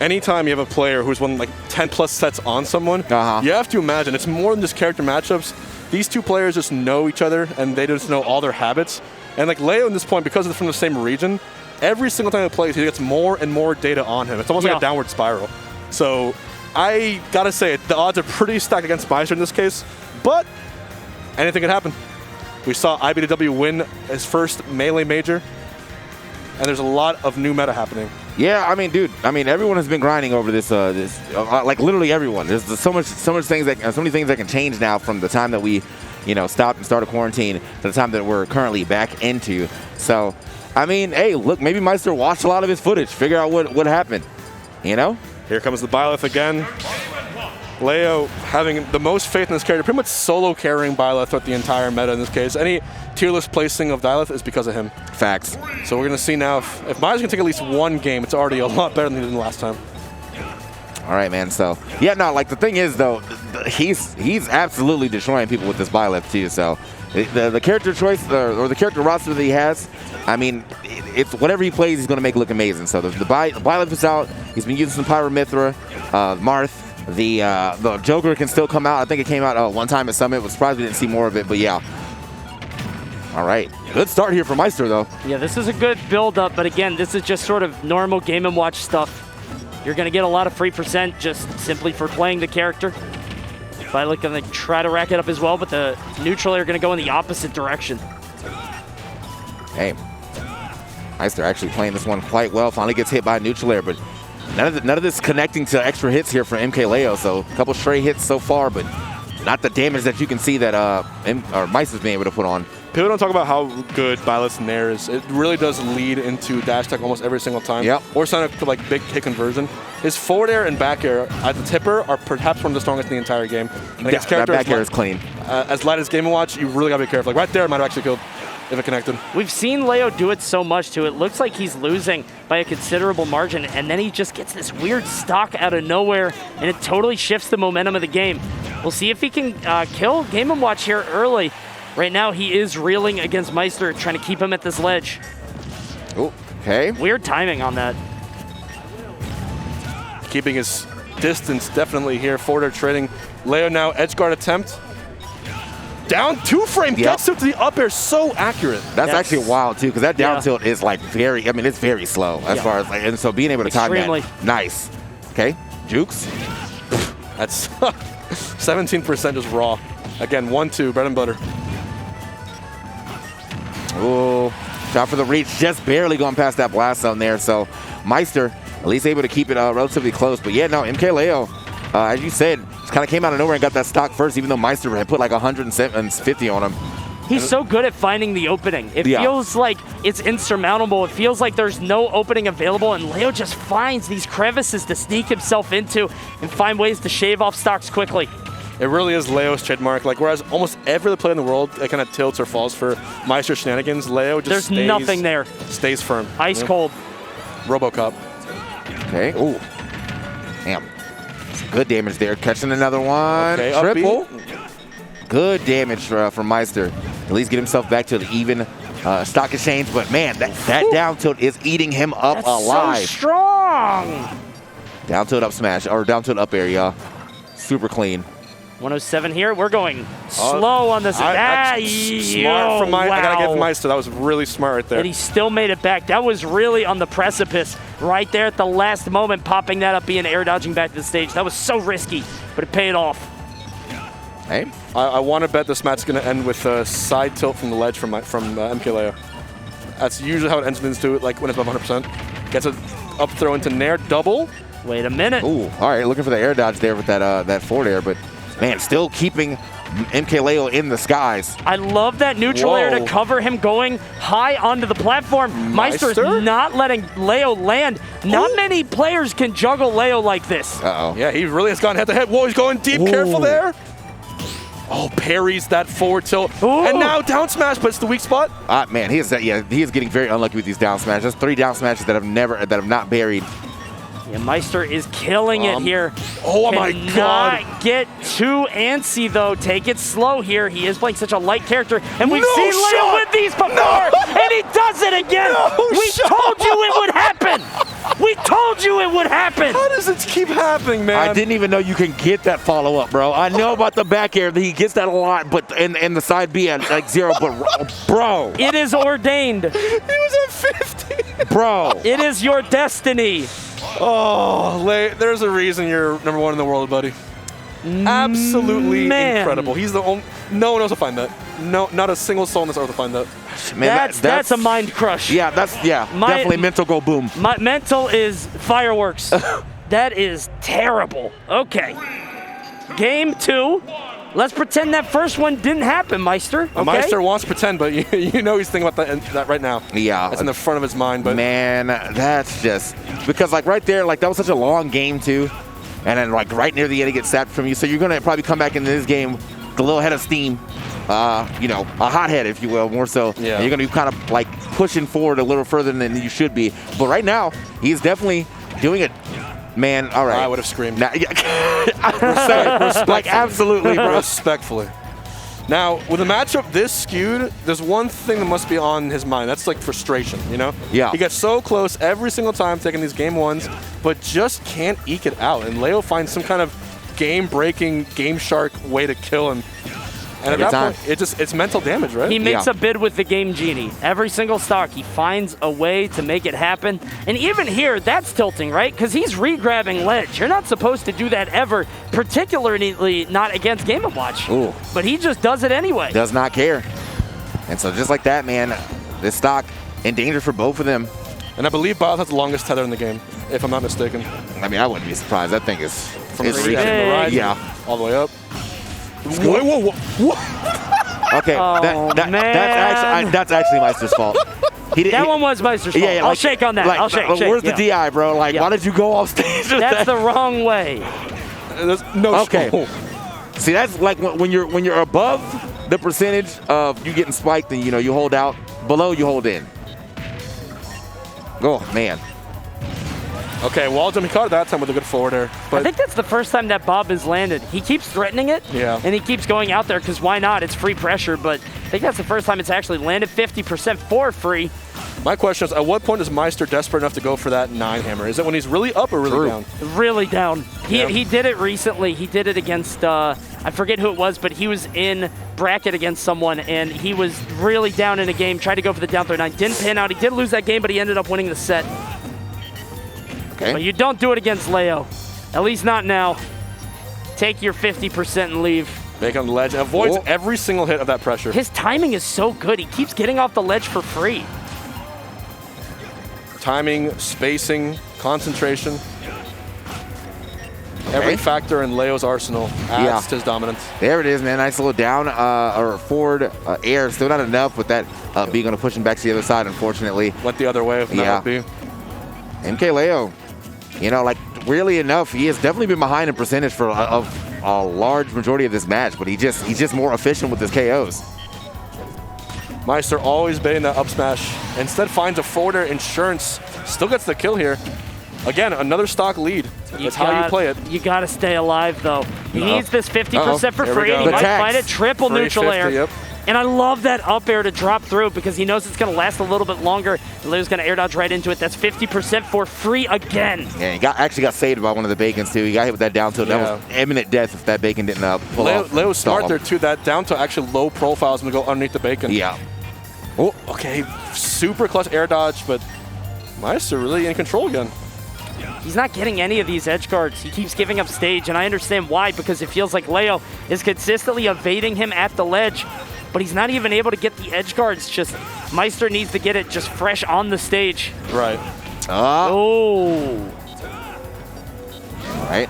anytime you have a player who's won like 10+ sets on someone, you have to imagine it's more than just character matchups. These two players just know each other, and they just know all their habits. And like Leo, in this point, because they're from the same region, every single time he plays, he gets more and more data on him. It's almost like a downward spiral. So I gotta say, the odds are pretty stacked against Maister in this case, but anything can happen. We saw IBDW win his first Melee major, and there's a lot of new meta happening. Yeah, I mean, dude. I mean, everyone has been grinding over this. Like literally everyone. There's so many things that can change now from the time that we, stopped and started quarantine to the time that we're currently back into. So, I mean, hey, look, maybe Maister watched a lot of his footage, figure out what happened. Here comes the Byleth again. Leo having the most faith in this character, pretty much solo carrying Byleth throughout the entire meta in this case. Any tier list placing of Byleth is because of him. Facts. So we're going to see now if Maister can take at least one game, it's already a lot better than he did last time. All right, man. So, yeah, no, like the thing is, though, he's absolutely destroying people with this Byleth, too. So the character choice or the character roster that he has, I mean, it's whatever he plays, he's going to make look amazing. So the Byleth is out. He's been using some Pyramithra, Marth. The Joker can still come out. I think it came out one time at Summit. Was surprised we didn't see more of it, but yeah. All right. Good start here for Maister, though. Yeah, this is a good build-up, but again, this is just sort of normal Game & Watch stuff. You're going to get a lot of free percent just simply for playing the character. Violet going to try to rack it up as well, but the neutral are going to go in the opposite direction. Hey, Maister actually playing this one quite well. Finally gets hit by a neutral air, but none of this connecting to extra hits here for MkLeo. So a couple stray hits so far, but not the damage that you can see that Maister's being able to put on. People don't talk about how good Byleth's Nair is. It really does lead into dash tech almost every single time. Yep. Or sign up for like big hit conversion. His forward air and back air at the tipper are perhaps one of the strongest in the entire game. And Yeah, that back air is clean. As light as Game & Watch, you really gotta be careful. Like right there, it might have actually killed if it connected. We've seen Leo do it so much too. It looks like he's losing by a considerable margin, and then he just gets this weird stock out of nowhere, and it totally shifts the momentum of the game. We'll see if he can kill Game & Watch here early. Right now, he is reeling against Maister, trying to keep him at this ledge. Oh, okay. Weird timing on that. Keeping his distance definitely here. Forward air trading. Leo now edge guard attempt. Down 2-frame, gets him to the up air, so accurate. That's actually wild too, because that down tilt is like very, I mean, it's very slow as far as like, and so being able to time that, nice. Okay, Jukes. That's 17% just raw. Again, 1-2, bread and butter. Oh, shot for the reach, just barely going past that blast zone there. So Maister at least able to keep it relatively close. But yeah, no, MkLeo, as you said, just kind of came out of nowhere and got that stock first, even though Maister had put like 150 on him. He's so good at finding the opening. It feels like it's insurmountable. It feels like there's no opening available, and Leo just finds these crevices to sneak himself into and find ways to shave off stocks quickly. It really is Leo's trademark. Like, whereas almost every other player in the world that kind of tilts or falls for Maister shenanigans, Leo just There's nothing there. Stays firm. Ice cold. RoboCop. Okay. Ooh. Damn. Some good damage there. Catching another one. Okay, triple. Good damage from Maister. At least get himself back to the even stock exchange. But man, that down tilt is eating him up alive. So strong. Down tilt up smash, or down tilt up air, y'all. Super clean. 107 here. We're going slow on this. Smart from Maister. I gotta give Maister. That was really smart right there. And he still made it back. That was really on the precipice right there at the last moment, popping that up, being air dodging back to the stage. That was so risky, but it paid off. Hey, I want to bet this match's gonna end with a side tilt from the ledge from MkLeo. That's usually how it ends into, like when it's above 100%. Gets a up throw into Nair double. Wait a minute. Ooh, all right, looking for the air dodge there with that forward air, but man, still keeping MkLeo in the skies. I love that neutral air to cover him going high onto the platform. Maister's not letting Leo land. Not many players can juggle Leo like this. Uh-oh. Yeah, he really has gone head to head. Whoa, he's going deep. Ooh. Careful there. Oh, parries that forward tilt. Ooh. And now down smash, but it's the weak spot. Man, he is getting very unlucky with these down smashes. That's 3 down smashes that have not buried. Yeah, Maister is killing it here. Oh my God. Cannot get too antsy though. Take it slow here. He is playing such a light character, and we've seen Leo with these before, and he does it again. We told you it would happen. We told you it would happen. How does does it keep happening, man? I didn't even know you can get that follow-up, bro. I know about the back air that he gets that a lot, but and the side B at like 0, but bro. It is ordained. He was at 50. Bro. It is your destiny. Oh, there's a reason you're #1 in the world, buddy. Absolutely incredible. He's the only. No one else will find that. No, not a single soul on this earth will find that. Man, that's a mind crush. Yeah, definitely mental go boom. My mental is fireworks. That is terrible. Okay. Game 2. Let's pretend that first one didn't happen, Maister. Okay? Maister wants to pretend, but you know he's thinking about that right now. Yeah. It's in the front of his mind. But man, that's just because like right there, like that was such a long game too, and then like right near the end, it gets sapped from you. So you're gonna probably come back into this game with a little head of steam, you know, a hot head, if you will, more so. Yeah. And you're gonna be kind of like pushing forward a little further than you should be. But right now, he's definitely doing it. Man, all right. I would have screamed. Now, like absolutely, bro. Respectfully. Now, with a matchup this skewed, there's one thing that must be on his mind. That's like frustration, you know? Yeah. He gets so close every single time taking these game 1s, but just can't eke it out. And Leo finds some kind of game-breaking, game shark way to kill him. And at that point, it's mental damage, right? He makes a bid with the Game Genie. Every single stock, he finds a way to make it happen. And even here, that's tilting, right? Because he's re-grabbing ledge. You're not supposed to do that ever, particularly not against Game & Watch. Ooh. But he just does it anyway. Does not care. And so just like that, man, this stock in danger for both of them. And I believe Bob has the longest tether in the game, if I'm not mistaken. I mean, I wouldn't be surprised. That thing is From the reaching. ride, Yeah. all the way up. Whoa. Okay, that's actually Maister's fault. That one was Maister's fault. I'll shake on that. I'll shake. Where's the DI, bro? Like, why did you go off stage? That's the wrong way. There's no okay. See, that's like when you're above the percentage of you getting spiked, then you hold out. Below, you hold in. Oh man. Okay, wall jump, he caught it that time with a good forward air. But I think that's the first time that Bob has landed. He keeps threatening it, and he keeps going out there because why not? It's free pressure, but I think that's the first time it's actually landed 50% for free. My question is, at what point is Maister desperate enough to go for that 9 hammer? Is it when he's really up or really down? Really down. He did it recently. He did it against, I forget who it was, but he was in bracket against someone, and he was really down in a game, tried to go for the down throw 9. Didn't pan out. He did lose that game, but he ended up winning the set. Okay. But you don't do it against Leo. At least not now. Take your 50% and leave. Make on the ledge. Avoids every single hit of that pressure. His timing is so good. He keeps getting off the ledge for free. Timing, spacing, concentration. Every factor in Leo's arsenal adds to his dominance. There it is, man. Nice little down or forward air. Still not enough with that B going to push him back to the other side, unfortunately. Went the other way with that B. MkLeo, like really enough, he has definitely been behind in percentage for a large majority of this match, but he's just more efficient with his KOs. Maister always baiting that up smash. Instead finds a forward air insurance. Still gets the kill here. Again, another stock lead. That's how you play it. You got to stay alive, though. He needs this 50% for free, and he might find a triple neutral air. Yep. And I love that up air to drop through because he knows it's going to last a little bit longer. Leo's going to air dodge right into it. That's 50% for free again. Yeah, he actually got saved by one of the bacons, too. He got hit with that down tilt. That was imminent death if that bacon didn't pull off. Leo's smart there, too. That down tilt actually low profile is going to go underneath the bacon. Yeah. Oh, okay. Super clutch air dodge, but Maister really in control again. He's not getting any of these edge guards. He keeps giving up stage, and I understand why, because it feels like Leo is consistently evading him at the ledge, but he's not even able to get the edge guards. Just Maister needs to get it just fresh on the stage. Right. Oh. All right.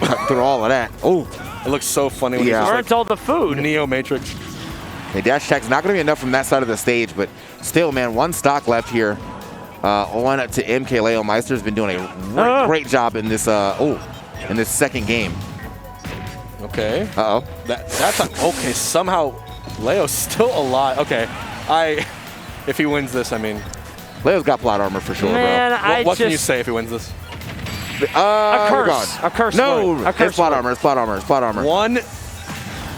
Cut through all of that. Oh. It looks so funny when he's Burnt all the food. Neo Matrix. The dash attack's not going to be enough from that side of the stage, but still, man, one stock left here. On to MkLeo. Maister's been doing a great job in this in this second game. Okay. Uh-oh. That's okay. Somehow Leo's still alive. Okay. If he wins this, I mean, Leo's got plot armor for sure, man, bro. What can you say if he wins this? A curse. A curse. No, a curse. It's plot armor. It's plot armor. It's plot armor. One.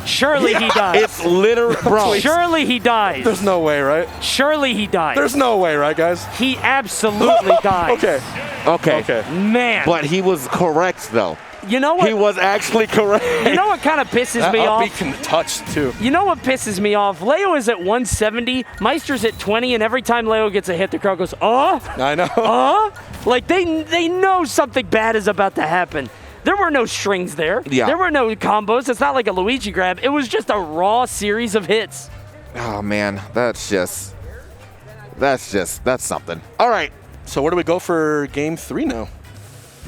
Surely he dies. It's literally, bro. Surely he dies. There's no way, right? Surely he dies. There's no way, right, guys? He absolutely dies. Okay. Man. But he was correct, though. You know what? He was actually correct. You know what kind of pisses me That off? upbeat can touch, too. You know what pisses me off? Leo is at 170, Maister's at 20, and every time Leo gets a hit, the crowd goes, I know. Like they know something bad is about to happen. There were no strings there. Yeah. There were no combos. It's not like a Luigi grab. It was just a raw series of hits. Oh, man. That's something. All right. So where do we go for game 3 now?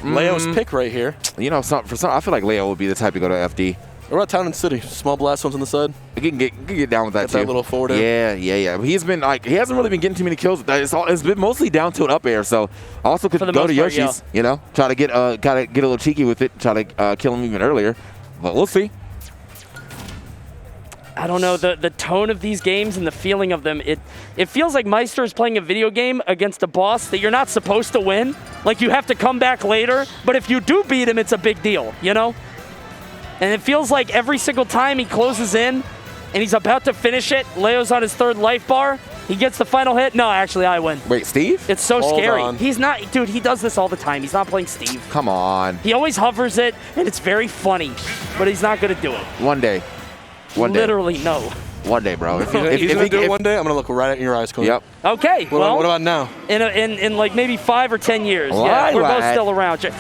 Leo's pick right here. You know, I feel like Leo would be the type to go to FD. What about Town and City? Small blast ones on the side. He can get down with that, Get too. that little forward air. Yeah. He's been he hasn't really been getting too many kills. It's been mostly down to an up air. So also could go to Yoshi's. You know, try to get a little cheeky with it. Try to kill him even earlier. But we'll see. I don't know, the tone of these games and the feeling of them, it feels like Maister is playing a video game against a boss that you're not supposed to win. Like, you have to come back later, but if you do beat him, it's a big deal, you know? And it feels like every single time he closes in and he's about to finish it, Leo's on his 3rd life bar, he gets the final hit. No, actually, I win. Wait, Steve? It's so Hold scary. on. He's not, dude, he does this all the time. He's not playing Steve. Come on. He always hovers it, and it's very funny, but he's not going to do it. One day. Literally, no. One day, bro. He's going to do it one day, I'm going to look right at your eyes, Cody. Yep. Okay, What about now? In like maybe 5 or 10 years. Yeah, we're both still around. Ew,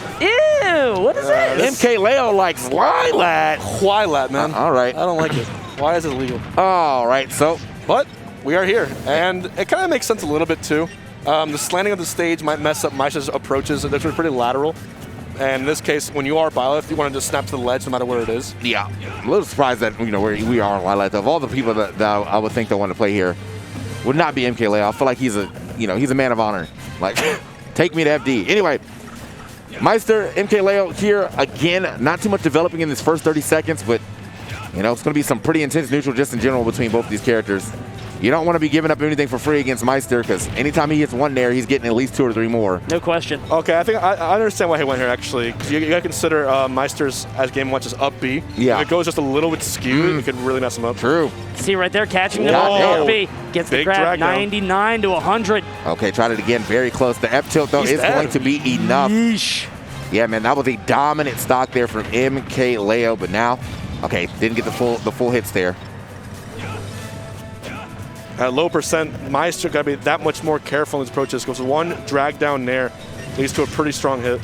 what is this? MkLeo likes Lilat. Lilat, man. All right. I don't like it. Why is it illegal? All right, so. But we are here, and it kind of makes sense a little bit, too. The slanting of the stage might mess up Maister's approaches. They're pretty lateral. And in this case, when you are Byleth, you want to just snap to the ledge no matter where it is. Yeah. I'm a little surprised that, where we are on Lilat. Of all the people that I would think that want to play here, would not be MkLeo. I feel like he's a man of honor. Like, take me to FD. Anyway, Maister, MkLeo here again. Not too much developing in this first 30 seconds, but it's going to be some pretty intense neutral just in general between both these characters. You don't want to be giving up anything for free against Maister, because anytime he hits one nair, he's getting at least 2 or 3 more. No question. Okay, I think I understand why he went here, actually. Because you got to consider Maister's, as game 1, just up B. Yeah. If it goes just a little bit skewed, it could really mess him up. True. See right there, catching the Whoa. up B. Gets the Big grab, drag down. 99 to 100. Okay, tried it again. Very close. The F tilt, though, He's is dead. going to be enough. Yeesh. Yeah, man, that was a dominant stock there from MkLeo, but now, okay, didn't get the full hits there. At low percent, Maister got to be that much more careful in his approaches. Goes one drag down nair, leads to a pretty strong hit.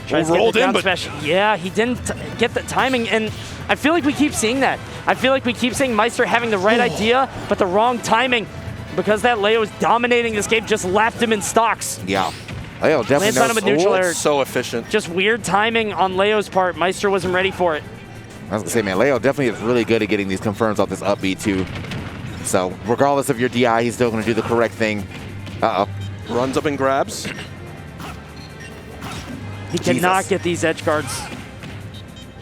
Tries to get Rolled the in, down but smash. Yeah, he didn't get the timing, and I feel like we keep seeing that. I feel like we keep seeing Maister having the right idea, but the wrong timing, because that Leo is dominating this game, just lapped him in stocks. Yeah. Leo definitely Lands on him with neutral air. so efficient. Just weird timing on Leo's part. Maister wasn't ready for it. I was going to say, man, Leo definitely is really good at getting these confirms off this up B, too. So, regardless of your DI, he's still going to do the correct thing. Uh-oh. Runs up and grabs. He cannot get these edge guards.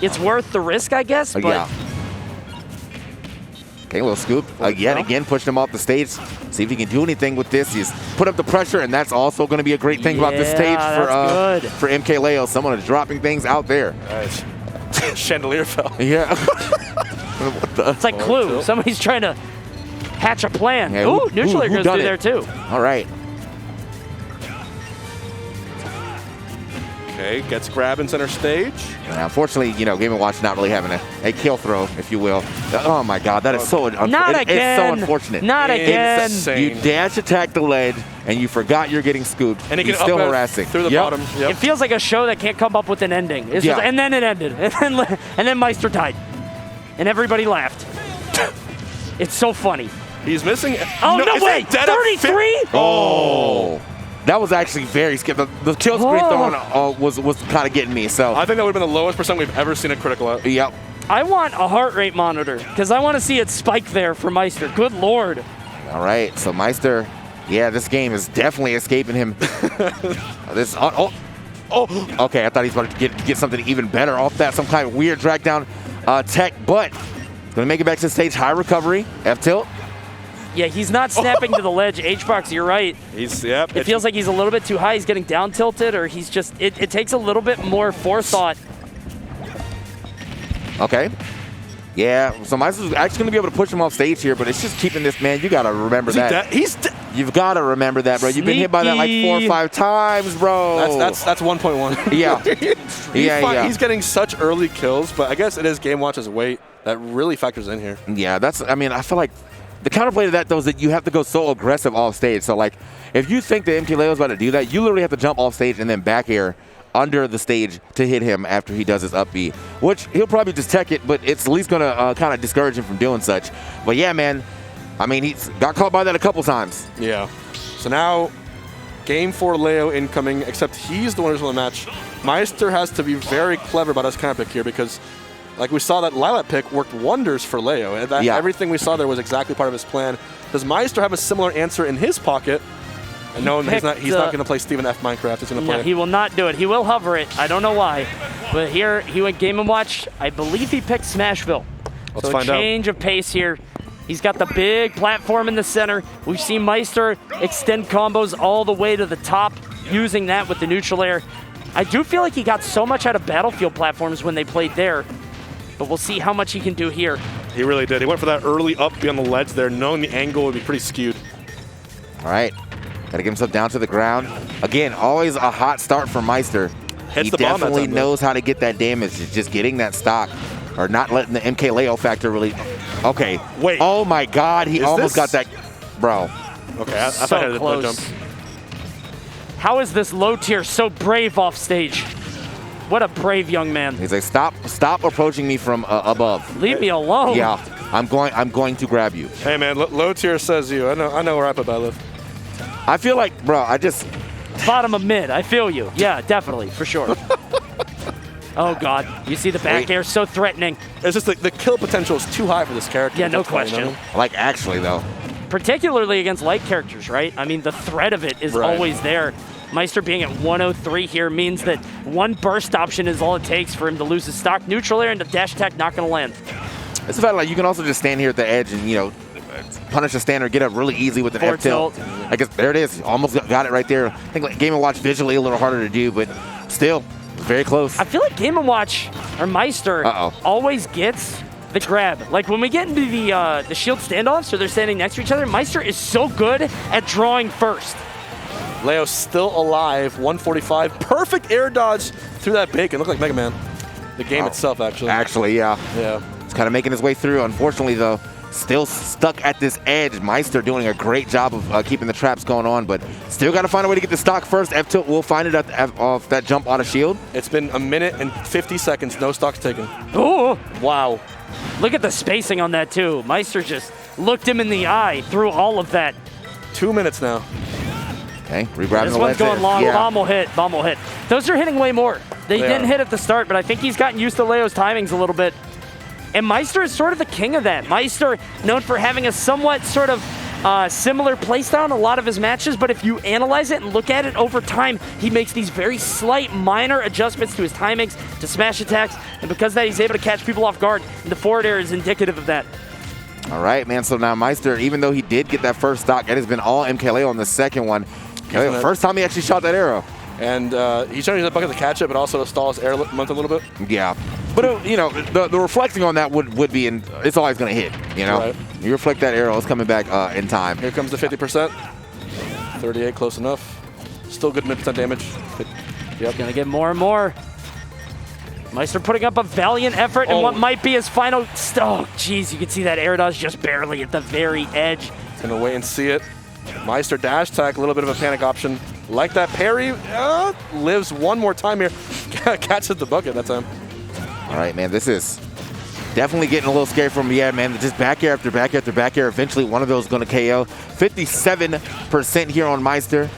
It's worth the risk, I guess, but Yeah. Okay, a little scoop. Again, pushing him off the stage. See if he can do anything with this. He's put up the pressure, and that's also going to be a great thing about this stage for MkLeo. Someone is dropping things out there. Nice. Chandelier fell. Yeah. it's like Clue. Somebody's trying to hatch a plan. Yeah, Ooh, neutral air goes through there, too. All right. Okay, gets grab in center stage. Now, unfortunately, Game & Watch not really having a kill throw, if you will. Oh, my God. That is so Not again. It's so unfortunate. Not again. Insane. You dash attack the ledge, and you forgot you're getting scooped. And he can still up harassing. through the bottom. It feels like a show that can't come up with an ending. It's just, and then it ended. And then Maister died. And everybody laughed. It's so funny. He's missing. Oh, no way. 33? Oh. That was actually very scary. The kill screen throwing was kind of getting me. So I think that would have been the lowest percent we've ever seen a critical at. Yep. I want a heart rate monitor because I want to see it spike there for Maister. Good Lord. All right. So Maister, this game is definitely escaping him. Okay, I thought he's about to get something even better off that. Some kind of weird drag down tech, but going to make it back to the stage. High recovery. F tilt. Yeah, he's not snapping to the ledge. H-Box, you're right. It feels like he's a little bit too high. He's getting down tilted, or he's just, it takes a little bit more forethought. Okay. Yeah, so Maister's actually going to be able to push him off stage here, but it's just keeping this, man. You got to remember that. You've got to remember that, bro. You've been hit by that like 4 or 5 times, bro. That's 1.1. Yeah. He's getting such early kills, but I guess it is Game Watch's weight that really factors in here. Yeah, I mean, I feel like the counterplay to that, though, is that you have to go so aggressive off stage. So, like, if you think that MkLeo is about to do that, you literally have to jump off stage and then back air under the stage to hit him after he does his up B, which he'll probably just tech it, but it's at least going to kind of discourage him from doing such. But yeah, man, I mean, he's got caught by that a couple times. Yeah. So now, game 4 Leo incoming, except he's the one who's on the match. Maister has to be very clever about his counter pick here because, like we saw, that Lilat pick worked wonders for Leo. And everything we saw there was exactly part of his plan. Does Maister have a similar answer in his pocket? And no, he's not going to play Steven F. Minecraft. He's going to play. No, he will not do it. He will hover it. I don't know why. But here, he went Game & Watch. I believe he picked Smashville. Let's find out. Change of pace here. He's got the big platform in the center. We've seen Maister extend combos all the way to the top, using that with the neutral air. I do feel like he got so much out of Battlefield platforms when they played there. But we'll see how much he can do here. He really did. He went for that early up beyond the ledge there, knowing the angle would be pretty skewed. All right. Got to get himself down to the ground. Again, always a hot start for Maister. Hits he the bomb definitely knows how to get that damage. It's just getting that stock or not letting the MkLeo factor really. Okay. Wait. Oh my God. He almost got that. Bro. Okay. I So thought I had close. jump. How is this low tier so brave off stage? What a brave young man. He's like, stop approaching me from above. Leave me alone. Yeah. I'm going to grab you. Hey man, low tier says you. I know where I put I live. I feel like, bro, Bottom of mid, I feel you. Yeah, definitely, for sure. Oh God, you see the back air, so threatening. It's just the kill potential is too high for this character. Yeah, no question. Like, actually, though. Particularly against light characters, right? I mean, the threat of it is always there. Maister being at 103 here means that one burst option is all it takes for him to lose his stock. Neutral air and the dash attack not going to land. It's about like you can also just stand here at the edge and, you know, punish a stand or get up really easy with an F tilt. I guess there it is. Almost got it right there. I think like Game & Watch visually a little harder to do, but still very close. I feel like Game & Watch or Maister always gets the grab. Like when we get into the shield standoffs, so they're standing next to each other, Maister is so good at drawing first. Leo still alive, 145. Perfect air dodge through that bacon. Looked like Mega Man. The game itself, actually. Actually, yeah. Yeah. It's kind of making his way through. Unfortunately, though, still stuck at this edge. Maister doing a great job of keeping the traps going on, but still got to find a way to get the stock first. F-tilt will find it off that jump on a shield. It's been a minute and 50 seconds. No stocks taken. Oh! Wow. Look at the spacing on that, too. Maister just looked him in the eye through all of that. 2 minutes now. Okay, regrabbing this the one's going long. Yeah. Bomb will hit. Bomb will hit. Those are hitting way more. They didn't hit at the start, but I think he's gotten used to Leo's timings a little bit. And Maister is sort of the king of that. Maister, known for having a somewhat sort of similar playstyle in a lot of his matches, but if you analyze it and look at it over time, he makes these very slight, minor adjustments to his timings, to smash attacks, and because of that, he's able to catch people off guard. And the forward air is indicative of that. All right, man. So now Maister, even though he did get that first stock, it has been all MkLeo on the second one. First time he actually shot that arrow. And he's trying to use that bucket to catch it, but also to stall his air month a little bit. Yeah. But, you know, the reflecting on that would be, it's always going to hit, you know? Right. You reflect that arrow, it's coming back in time. Here comes the 50%. 38, close enough. Still good mid-percent damage. Yep. Going to get more and more. Maister putting up a valiant effort in what might be his final... Oh, jeez, you can see that air dodge just barely at the very edge. Gonna wait and see it. Maister dash attack, a little bit of a panic option. Like that parry, lives one more time here. Catches the bucket that time. All right, man, this is definitely getting a little scary for me. Yeah, man, just back air after back air after back air. Eventually, one of those is going to KO. 57% here on Maister.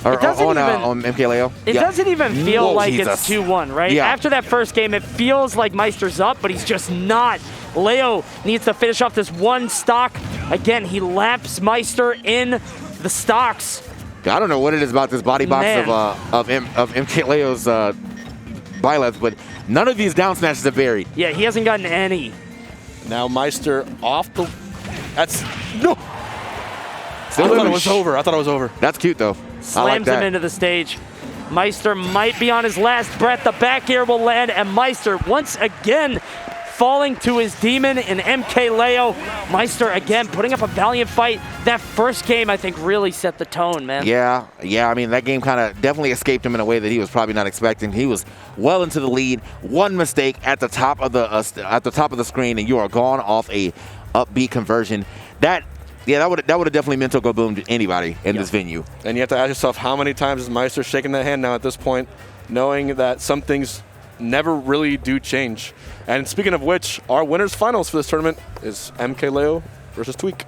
Or on MkLeo. It doesn't even feel like it's 2-1, right? Yeah. After that first game, it feels like Maister's up, but he's just not. Leo needs to finish off this one stock. Again, he laps Maister in the stocks. I don't know what it is about this body box of MkLeo's Byleth, but none of these down smashes have varied. Yeah, he hasn't gotten any. Now Maister off the... That's... No! I thought it was over. I thought it was over. That's cute, though. Slams him into the stage. Maister might be on his last breath. The back air will land, and Maister, once again, falling to his demon in MkLeo. Maister, again, putting up a valiant fight. That first game, I think, really set the tone, man. Yeah. I mean, that game kind of definitely escaped him in a way that he was probably not expecting. He was well into the lead. One mistake at the top of the screen, and you are gone off a up B conversion. That would have definitely mental go boom to anybody in this venue. And you have to ask yourself, how many times is Maister shaking that hand now at this point, knowing that some things never really do change. And speaking of which, our winners finals for this tournament is MkLeo versus Tweak.